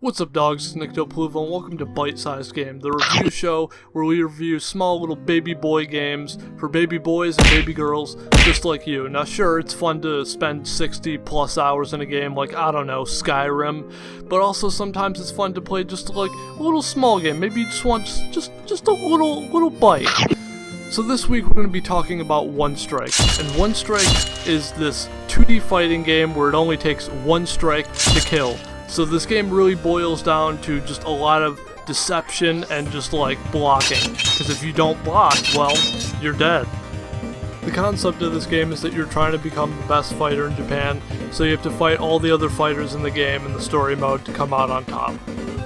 What's up, dogs? It's Nyctopluvo and welcome to Bite Sized Game, the review show where we review small little baby boy games for baby boys and baby girls just like you. Now sure, it's fun to spend 60 plus hours in a game like, I don't know, Skyrim, but also sometimes it's fun to play just like a little small game. Maybe you just want just a little bite. So this week we're going to be talking about One Strike, and One Strike is this 2D fighting game where it only takes one strike to kill. So this game really boils down to just a lot of deception and just like blocking, because if you don't block, well, you're dead. The concept of this game is that you're trying to become the best fighter in Japan, so you have to fight all the other fighters in the game in the story mode to come out on top,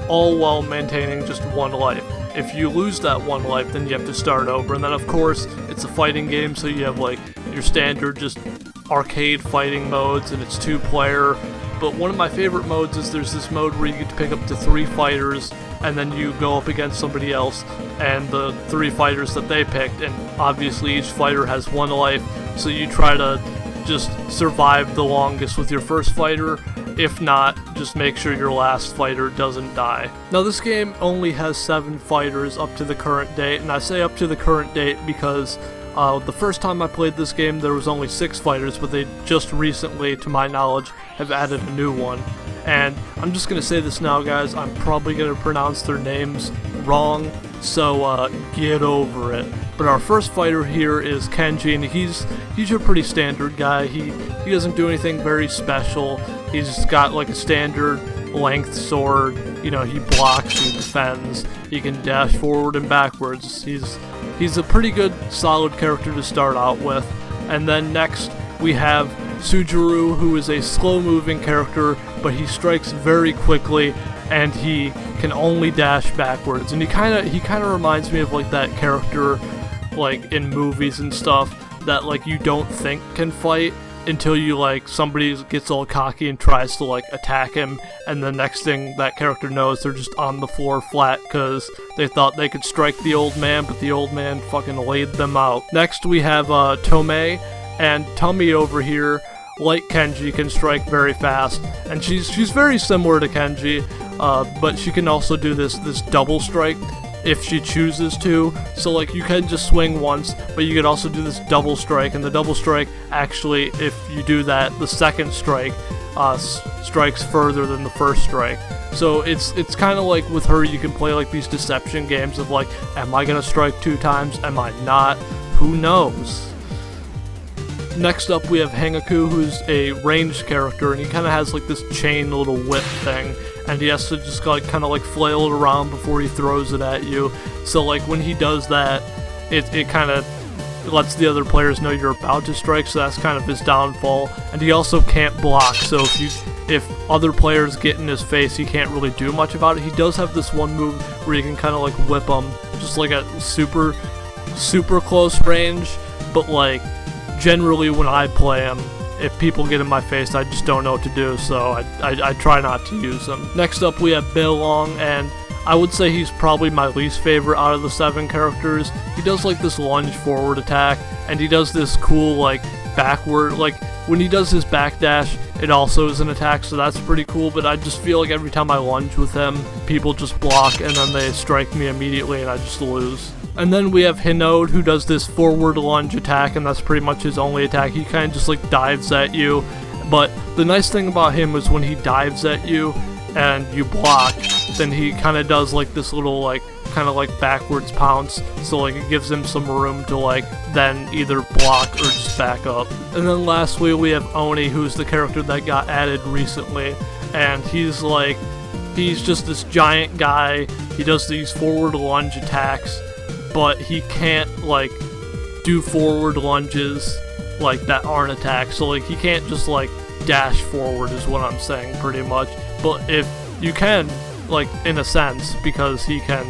all while maintaining just one life. If you lose that one life, then you have to start over, and then of course, it's a fighting game, so you have like your standard just arcade fighting modes, and it's 2-player. But one of my favorite modes is there's this mode where you get to pick up to 3 fighters, and then you go up against somebody else, and the 3 fighters that they picked, and obviously each fighter has 1 life, so you try to just survive the longest with your first fighter. If not, just make sure your last fighter doesn't die. Now this game only has 7 fighters up to the current date, and I say up to the current date because the first time I played this game there was only 6 fighters, but they just recently, to my knowledge, have added a new one. And I'm just gonna say this now, guys, I'm probably gonna pronounce their names wrong, so get over it. But our first fighter here is Kenji, and he's your pretty standard guy. He doesn't do anything very special. He's got like a standard length sword, you know, he blocks, he defends, he can dash forward and backwards. He's a pretty good, solid character to start out with. And then next we have Sujuru, who is a slow-moving character, but he strikes very quickly, and he can only dash backwards. And he kind of reminds me of like that character, like in movies and stuff, that like you don't think can fight until you like somebody gets all cocky and tries to like attack him, and the next thing that character knows, they're just on the floor flat because they thought they could strike the old man, but the old man fucking laid them out. Next we have Tomei, and Tomei over here, like Kenji, can strike very fast, and she's very similar to Kenji, but she can also do this double strike if she chooses to. So like you can just swing once, but you could also do this double strike, and the double strike actually, if you do that, the second strike strikes further than the first strike. So it's kind of like with her, you can play like these deception games of like, am I gonna strike 2 times? Am I not? Who knows? Next up we have Hangaku, who's a ranged character, and he kind of has like this chain little whip thing, and he has to just like kind of like flail it around before he throws it at you. So like when he does that, it kind of lets the other players know you're about to strike, so that's kind of his downfall. And he also can't block, so if other players get in his face, he can't really do much about it. He does have this one move where you can kind of like whip them, just like at super close range, but like generally when I play him, if people get in my face, I just don't know what to do, so I try not to use them. Next up we have Beilong, and I would say he's probably my least favorite out of the 7 characters. He does like this lunge forward attack, and he does this cool like backward, like when he does his backdash, it also is an attack, so that's pretty cool, but I just feel like every time I lunge with him, people just block and then they strike me immediately and I just lose. And then we have Hinode, who does this forward lunge attack, and that's pretty much his only attack. He kind of just like dives at you, but the nice thing about him is when he dives at you and you block, then he kind of does like this little like kind of like backwards pounce, so like it gives him some room to like then either block or just back up. And then lastly we have Oni, who's the character that got added recently, and he's just this giant guy. He does these forward lunge attacks, but he can't like do forward lunges like that aren't attacks, so like he can't just like dash forward is what I'm saying pretty much. But if you can, like in a sense, because he can,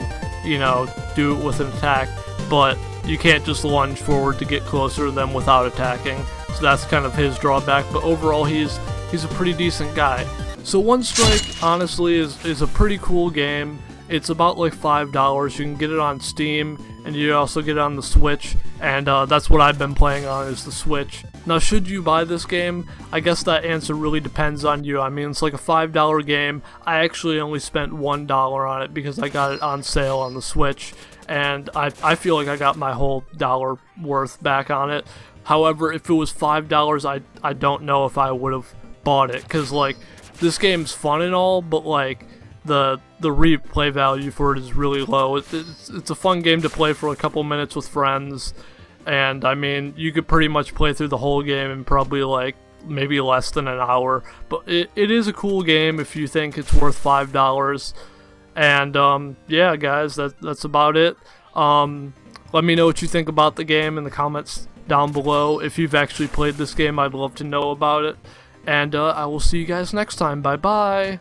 you know, do it with an attack, but you can't just lunge forward to get closer to them without attacking, so that's kind of his drawback. But overall he's a pretty decent guy. So One Strike honestly is a pretty cool game. It's about like $5. You can get it on Steam, and you also get it on the Switch, and that's what I've been playing on, is the Switch. Now, should you buy this game? I guess that answer really depends on you. I mean, it's like a $5 game. I actually only spent $1 on it because I got it on sale on the Switch, and I feel like I got my whole dollar worth back on it. However, if it was $5, I don't know if I would have bought it, because like, this game's fun and all, but like, the replay value for it is really low. It's a fun game to play for a couple minutes with friends, and I mean, you could pretty much play through the whole game in probably like maybe less than an hour, but it is a cool game if you think it's worth $5. And yeah, guys, that's about it. Let me know what you think about the game in the comments down below. If you've actually played this game, I'd love to know about it. And I will see you guys next time. Bye bye.